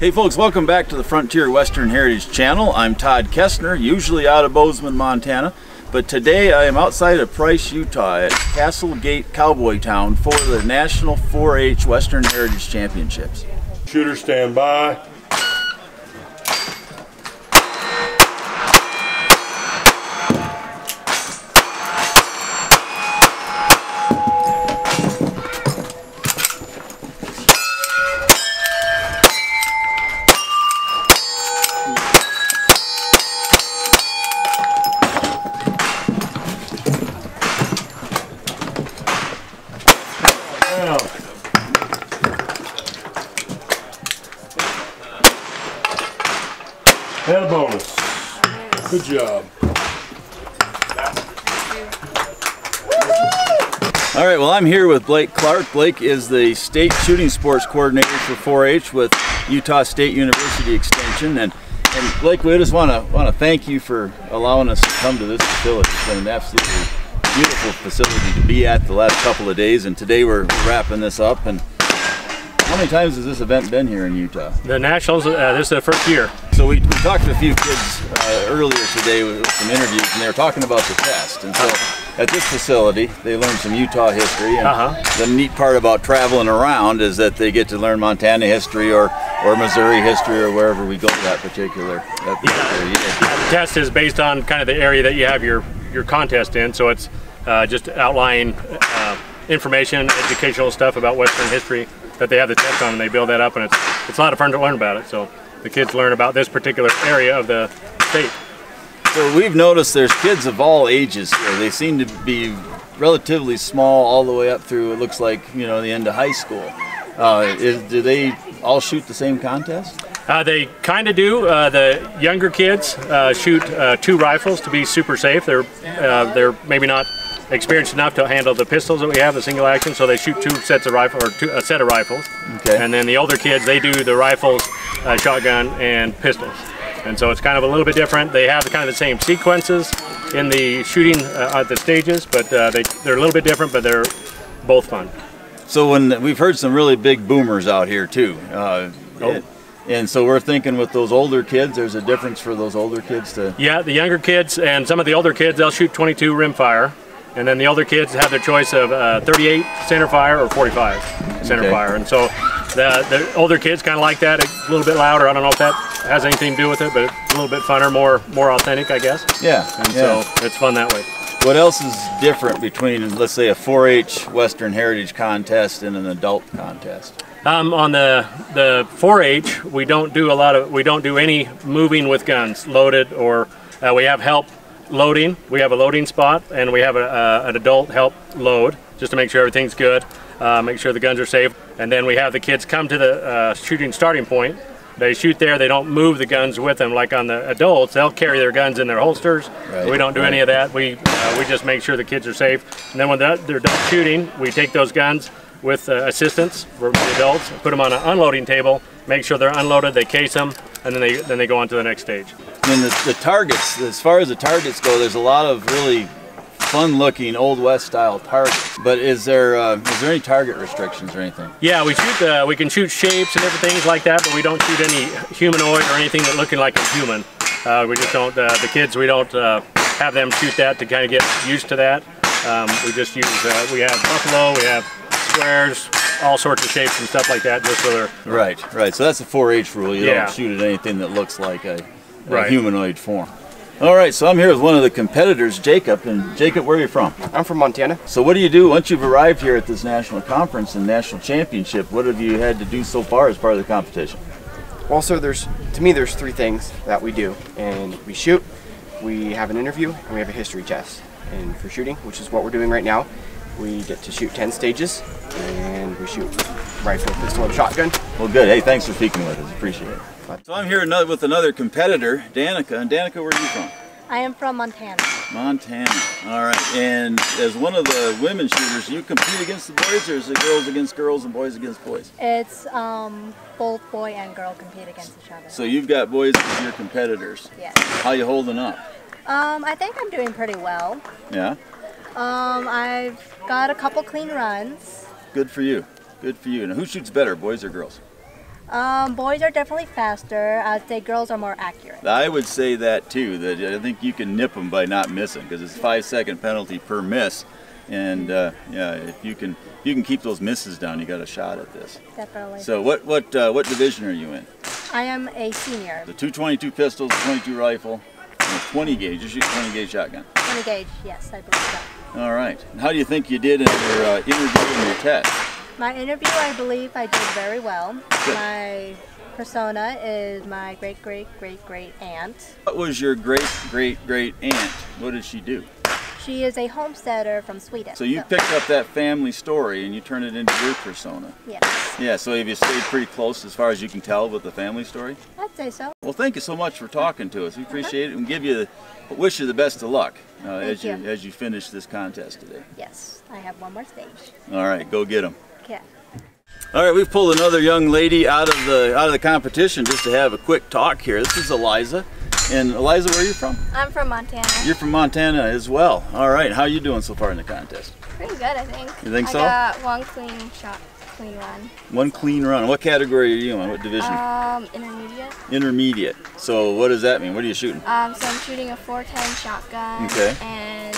Hey folks, welcome back to the Frontier Western Heritage Channel. I'm Todd Kestner, usually out of Bozeman, Montana, but today I am outside of Price, Utah at Castle Gate Cowboy Town for the National 4-H Western Heritage Championships. Shooter stand by. And a bonus. Good job. All right, well, I'm here with Blake Clark. Blake is the State Shooting Sports Coordinator for 4-H with Utah State University Extension. And Blake, we just want to thank you for allowing us to come to this facility. It's been an absolutely beautiful facility to be at the last couple of days, and today we're wrapping this up. And how many times has this event been here in Utah? The Nationals, this is the first year. So we talked to a few kids earlier today with some interviews, and they were talking about the test. And so at this facility, they learned some Utah history. And the neat part about traveling around is that they get to learn Montana history or Missouri history or wherever we go that particular year. The test is based on kind of the area that you have your contest in. So it's just outlining information, educational stuff about Western history that they have the test on, and they build that up, and it's a lot of fun to learn about it. So the kids learn about this particular area of the state. So we've noticed there's kids of all ages here. They seem to be relatively small all the way up through, it looks like, you know, the end of high school. Do they all shoot the same contest? They kind of do. The younger kids shoot 2 rifles to be super safe. They're maybe not experienced enough to handle the pistols that we have, the single action, so they shoot 2 sets of rifles, or a set of rifles. Okay. And then the older kids, they do the rifles, shotgun, and pistols. And so it's kind of a little bit different. They have kind of the same sequences in the shooting at the stages, but they're a little bit different, but they're both fun. So when we've heard some really big boomers out here too. And so we're thinking with those older kids, there's a difference for those older kids to... Yeah, the younger kids and some of the older kids, they'll shoot 22 rimfire. And then the older kids have their choice of 38 centerfire or 45 centerfire. And so the older kids kind of like that, a little bit louder. I don't know if that has anything to do with it, but it's a little bit funner, more authentic, I guess. Yeah. So it's fun that way. What else is different between, let's say, a 4-H Western Heritage contest and an adult contest? On the 4-H, we don't do any moving with guns, loaded, or we have help loading. We have a loading spot, and we have an adult help load just to make sure everything's good, make sure the guns are safe. And then we have the kids come to the shooting starting point. They shoot there. They don't move the guns with them like on the adults. They'll carry their guns in their holsters. Right. We don't do any of that. We just make sure the kids are safe. And then when they're done shooting, we take those guns with assistance for the adults, put them on an unloading table, make sure they're unloaded, they case them, and then they go on to the next stage. And the targets, as far as the targets go, there's a lot of really fun-looking Old West style targets. But is there any target restrictions or anything? Yeah, we can shoot shapes and everything like that, but we don't shoot any humanoid or anything that looking like a human. We just don't. The kids, we don't have them shoot that to kind of get used to that. We just use. We have buffalo, we have squares, all sorts of shapes and stuff like that, just so they're... Right. So that's the 4-H rule. You don't shoot at anything that looks like a humanoid form. All right, so I'm here with one of the competitors, Jacob. And Jacob, where are you from? I'm from Montana. So what do you do once you've arrived here at this national conference and national championship? What have you had to do so far as part of the competition? Well, so to me, there's 3 things that we do. And we shoot, we have an interview, and we have a history test. And for shooting, which is what we're doing right now, we get to shoot 10 stages, and we shoot rifle, pistol, and shotgun. Well, good. Hey, thanks for speaking with us. Appreciate it. So I'm here with another competitor, Danica. And Danica, where are you from? I am from Montana. Montana. All right. And as one of the women shooters, do you compete against the boys, or is it girls against girls and boys against boys? It's both boy and girl compete against each other. So you've got boys as your competitors. Yes. How you holding up? I think I'm doing pretty well. Yeah? I've got a couple clean runs. Good for you. Good for you. Now, who shoots better, boys or girls? Boys are definitely faster. I'd say girls are more accurate. I would say that too, that I think you can nip them by not missing, because it's a 5-second penalty per miss. And yeah, if you can keep those misses down, you got a shot at this. Definitely. So what division are you in? I am a senior. The 222 pistols, 22 rifle, and a 20 gauge. You shoot 20 gauge shotgun. 20 gauge, yes, I believe so. All right. And how do you think you did in your interview and your test? My interview, I believe I did very well. Good. My persona is my great aunt. What was your great aunt? What did she do? She is a homesteader from Sweden. So you picked up that family story and you turned it into your persona. Yes. Yeah, so have you stayed pretty close as far as you can tell with the family story? I'd say so. Well, thank you so much for talking to us. We appreciate it and wish you the best of luck as you finish this contest today. Yes, I have one more stage. All right, go get them. Okay. All right, we've pulled another young lady out of the competition just to have a quick talk here. This is Eliza. And Eliza, where are you from? I'm from Montana. You're from Montana as well. All right, how are you doing so far in the contest? Pretty good, I think. You think so? I got one clean run. One clean run. What category are you in? What division? Intermediate. Intermediate. So what does that mean? What are you shooting? So I'm shooting a 410 shotgun. Okay. And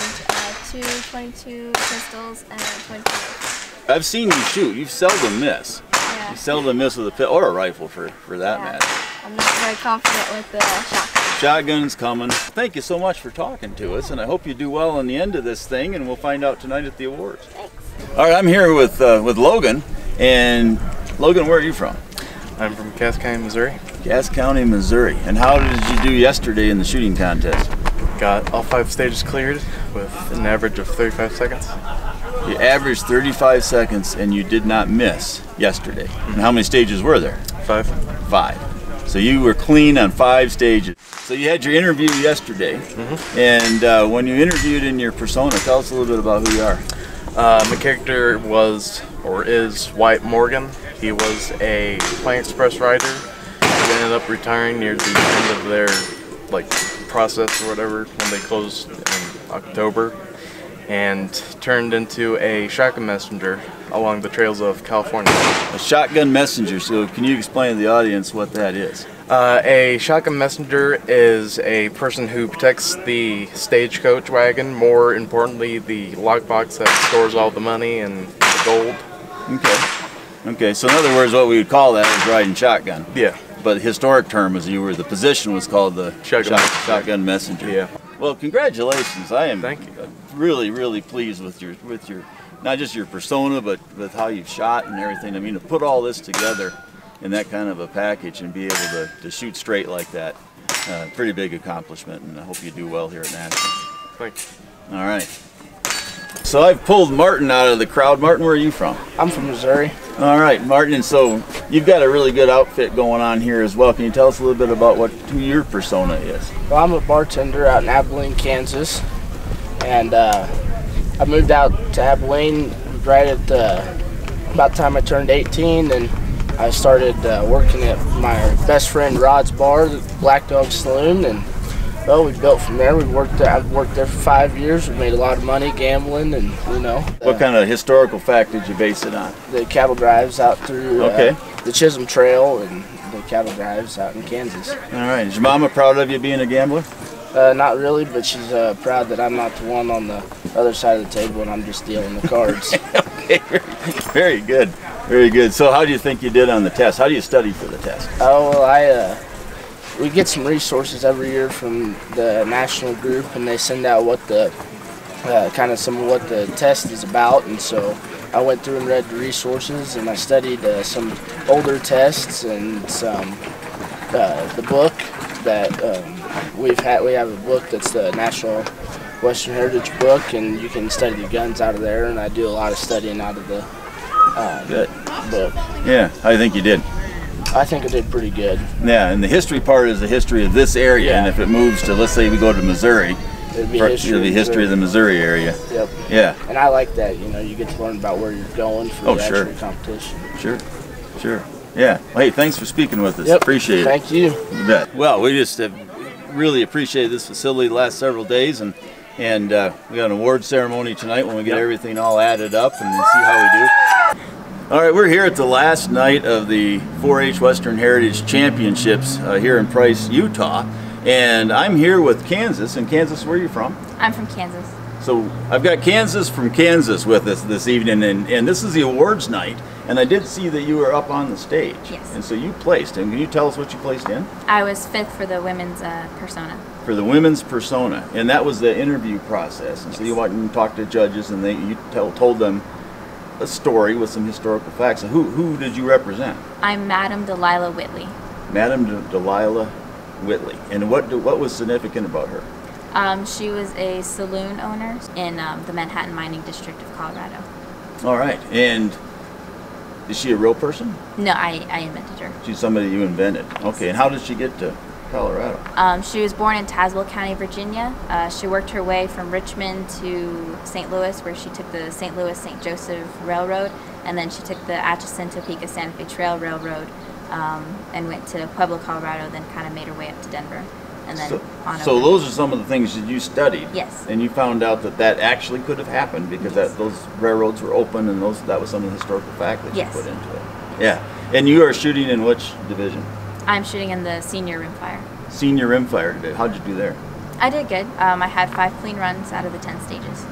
222 pistols and 22 rifles. I've seen you shoot. You seldom miss. Yeah. You seldom miss with a pistol or a rifle for that matter. I'm not very confident with the shotgun. Shotgun's coming. Thank you so much for talking to us, and I hope you do well in the end of this thing, and we'll find out tonight at the awards. Thanks. All right, I'm here with Logan, and Logan, where are you from? I'm from Cass County, Missouri. Cass County, Missouri. And how did you do yesterday in the shooting contest? Got all 5 stages cleared with an average of 35 seconds. You averaged 35 seconds, and you did not miss yesterday. And how many stages were there? 5. 5. So you were clean on 5 stages. So you had your interview yesterday, and when you interviewed in your persona, tell us a little bit about who you are. My character was, or is, Wyatt Morgan. He was a Plant Express rider who ended up retiring near the end of their process or whatever when they closed in October, and turned into a shotgun messenger along the trails of California. A shotgun messenger, so can you explain to the audience what that is? A shotgun messenger is a person who protects the stagecoach wagon, more importantly the lockbox that stores all the money and the gold. Okay, so in other words, what we would call that is riding shotgun. Yeah. But the historic term is the position was called the shotgun messenger. Yeah. Well, congratulations. I am Thank you. really pleased with your not just your persona, but with how you've shot and everything. I mean, to put all this together in that kind of a package and be able to shoot straight like that, pretty big accomplishment, and I hope you do well here at National. Thanks. All right. So I've pulled Martin out of the crowd. Martin, where are you from? I'm from Missouri. All right, Martin, and so you've got a really good outfit going on here as well. Can you tell us a little bit about who your persona is? Well, I'm a bartender out in Abilene, Kansas, and I moved out to Abilene right at about the time I turned 18, and I started working at my best friend Rod's bar, the Black Dog Saloon, and well, we built from there. I've worked there for 5 years. We made a lot of money gambling, and What kind of historical fact did you base it on? The cattle drives out through the Chisholm Trail and the cattle drives out in Kansas. All right. Is your mama proud of you being a gambler? Not really, but she's proud that I'm not the one on the other side of the table and I'm just dealing the cards. Okay, very good. Very good. So how do you think you did on the test? How do you study for the test? Oh, well, we get some resources every year from the national group, and they send out what the some of what the test is about, and so I went through and read the resources, and I studied some older tests and some the book that we have a book that's the National Western Heritage book, and you can study the guns out of there, and I do a lot of studying out of the book. Yeah, how do you think you did? I think I did pretty good. Yeah, and the history part is the history of this area, and if it moves to, let's say we go to Missouri, it'll be history of the Missouri area. Yep. Yeah. And I like that, you get to learn about where you're going for the actual competition. Sure. Yeah. Well, hey, thanks for speaking with us. Yep. Appreciate it. Thank you. You bet. Well, we just have really appreciated this facility the last several days, and we got an award ceremony tonight when we get everything all added up and see how we do. All right, we're here at the last night of the 4-H Western Heritage Championships here in Price, Utah. And I'm here with Kansas. And Kansas, where are you from? I'm from Kansas. So I've got Kansas from Kansas with us this evening, and this is the awards night. And I did see that you were up on the stage. Yes. And so you placed. And can you tell us what you placed in? I was 5th for the women's persona. For the women's persona. And that was the interview process. And so you went and talked to judges, and you told them a story with some historical facts. So who did you represent? I'm Madam Delilah Whitley. Madam Delilah Whitley. And what was significant about her? She was a saloon owner in the Manhattan Mining District of Colorado. All right. And is she a real person? No, I invented her. She's somebody you invented. Okay. And how did she get to Colorado? She was born in Tazewell County, Virginia. She worked her way from Richmond to St. Louis, where she took the St. Louis-St. Joseph Railroad, and then she took the Atchison-Topeka-Santa Fe Trail Railroad and went to Pueblo, Colorado, then kind of made her way up to Denver. And then so those are some of the things that you studied. Yes. And you found out that actually could have happened because those railroads were open, and that was some of the historical fact that you put into it. Yeah. And you are shooting in which division? I'm shooting in the senior rimfire. Senior rimfire division. How'd you do there? I did good. I had 5 clean runs out of the 10 stages.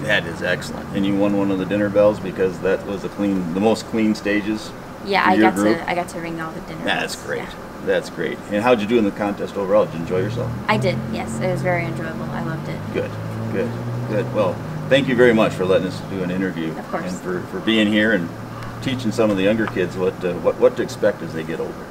That is excellent. And you won one of the dinner bells because that was the most clean stages. Yeah, I got to ring all the dinner bells. That's great. Yeah. That's great. And how'd you do in the contest overall? Did you enjoy yourself? I did. Yes, it was very enjoyable. I loved it. Good. Well, thank you very much for letting us do an interview. Of course. And for being here and teaching some of the younger kids what to expect as they get older.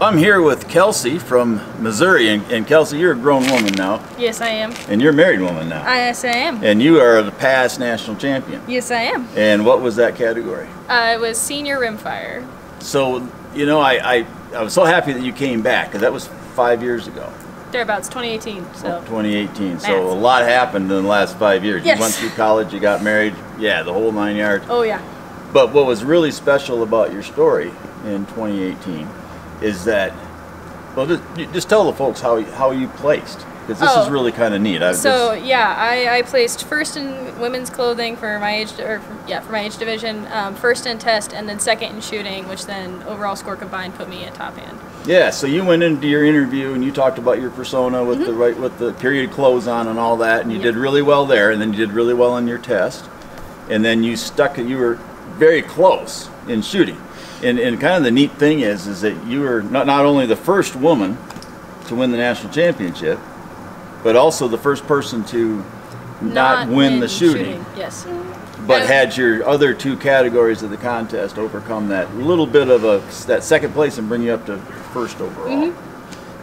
I'm here with Kelsey from Missouri, and Kelsey, you're a grown woman now. Yes, I am. And you're a married woman now. Yes, I am. And you are the past national champion. Yes, I am. And what was that category? It was senior rimfire. So, you know, I was so happy that you came back, because that was 5 years ago. Thereabouts, 2018. So. 2018. So a lot happened in the last 5 years. Yes. You went through college, you got married, the whole 9 yards. Oh, yeah. But what was really special about your story in 2018 is that, well, just tell the folks how you placed, because this is really kind of neat. I placed first in women's clothing for my age, for my age division, first in test, and then second in shooting, which then overall score combined put me at top hand. Yeah. So you went into your interview and you talked about your persona with the period clothes on and all that, and you did really well there, and then you did really well on your test, and then you were very close in shooting. And kind of the neat thing is that you were not only the first woman to win the national championship, but also the first person to not win the shooting. Yes. But had your other 2 categories of the contest overcome that little bit of that second place and bring you up to first overall.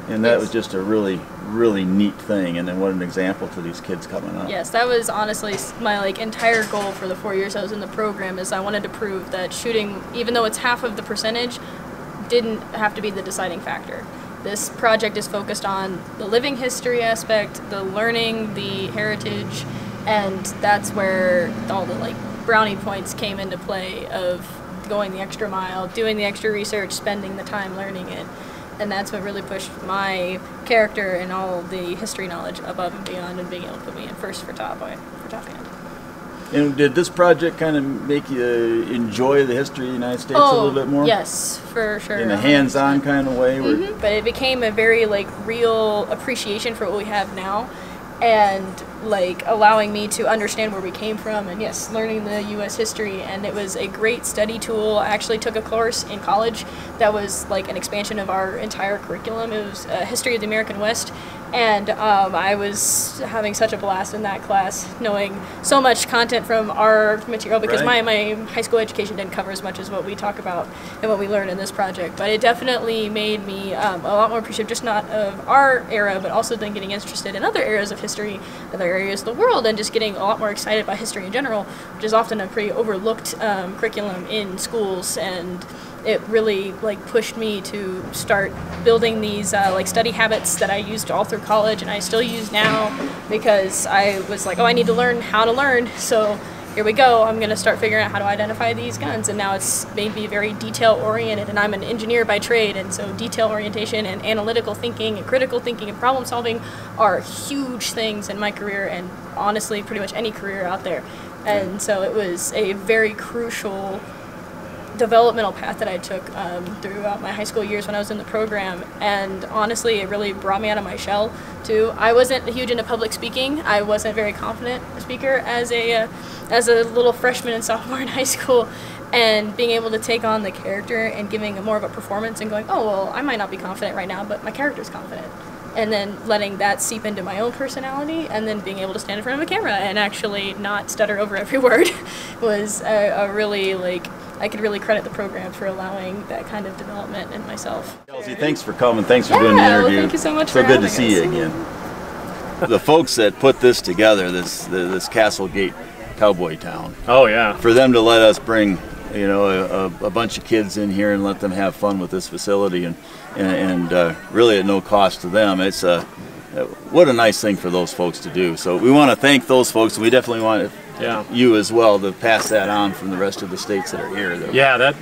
And that was just a really, really neat thing. And then what an example to these kids coming up. Yes, that was honestly my entire goal for the 4 years I was in the program, is I wanted to prove that shooting, even though it's half of the percentage, didn't have to be the deciding factor. This project is focused on the living history aspect, the learning, the heritage, and that's where all the brownie points came into play of going the extra mile, doing the extra research, spending the time learning it. And that's what really pushed my character and all the history knowledge above and beyond, and being able to put me in first for top hand. And did this project kind of make you enjoy the history of the United States a little bit more? Yes, for sure. In a hands-on kind of way? But it became a very real appreciation for what we have now, and allowing me to understand where we came from, and yes, learning the U.S. history. And it was a great study tool. I actually took a course in college that was an expansion of our entire curriculum. It was History of the American West, and I was having such a blast in that class, knowing so much content from our material, because my high school education didn't cover as much as what we talk about and what we learn in this project. But it definitely made me a lot more appreciative, just not of our era, but also then getting interested in other eras of history, other areas of the world, and just getting a lot more excited by history in general, which is often a pretty overlooked curriculum in schools. And it really pushed me to start building these study habits that I used all through college, and I still use now, because I was I need to learn how to learn. So here we go, I'm going to start figuring out how to identify these guns. And now it's made me very detail oriented, and I'm an engineer by trade, and so detail orientation and analytical thinking and critical thinking and problem solving are huge things in my career, and honestly pretty much any career out there. And so it was a very crucial developmental path that I took throughout my high school years when I was in the program, and honestly it really brought me out of my shell too. I wasn't huge into public speaking. I wasn't a very confident speaker as a little freshman and sophomore in high school, and being able to take on the character and giving more of a performance and going, oh well, I might not be confident right now, but my character's confident, and then letting that seep into my own personality, and then being able to stand in front of a camera and actually not stutter over every word was a really, like, I could really credit the program for allowing that kind of development in myself. Kelsey, thanks for coming. Thanks for doing the interview. Well, thank you so much so for good to having see you again. The folks that put this together, this Castlegate Cowboy Town. Oh yeah. For them to let us bring, you know, a bunch of kids in here and let them have fun with this facility, and really at no cost to them. It's what a nice thing for those folks to do. So we want to thank those folks. We definitely want you as well to pass that on from the rest of the states that are here.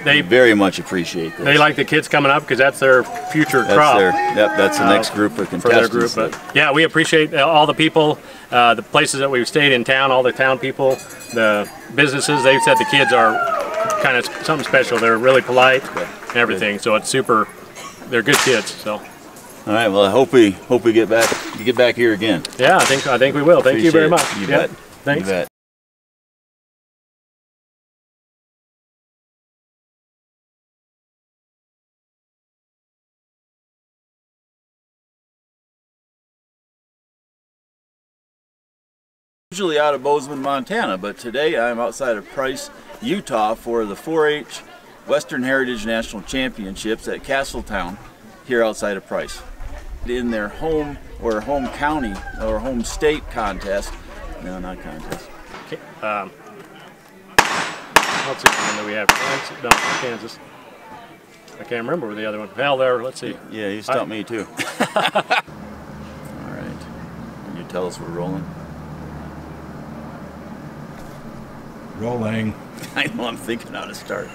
They very much appreciate this. They like the kids coming up because that's their future crop. That's the next group of contestants. For their group. But yeah, we appreciate all the people, the places that we've stayed in town, all the town people, the businesses. They've said the kids are kind of something special. They're really polite and everything. So it's super. They're good kids. So. All right. Well, I hope we get back here again. Yeah, I think we will. Thank you very much. You bet. Thanks. You bet. Usually out of Bozeman, Montana, but today I'm outside of Price, Utah for the 4-H Western Heritage National Championships at Castletown here outside of Price. In their home or home county or home state contest, no, not contest. Okay, let's see, when do we have? No, Kansas. I can't remember where the other one. Well, there, let's see. Yeah, you stumped me too. All right, can you tell us we're rolling? Rolling. I know, I'm thinking how to start.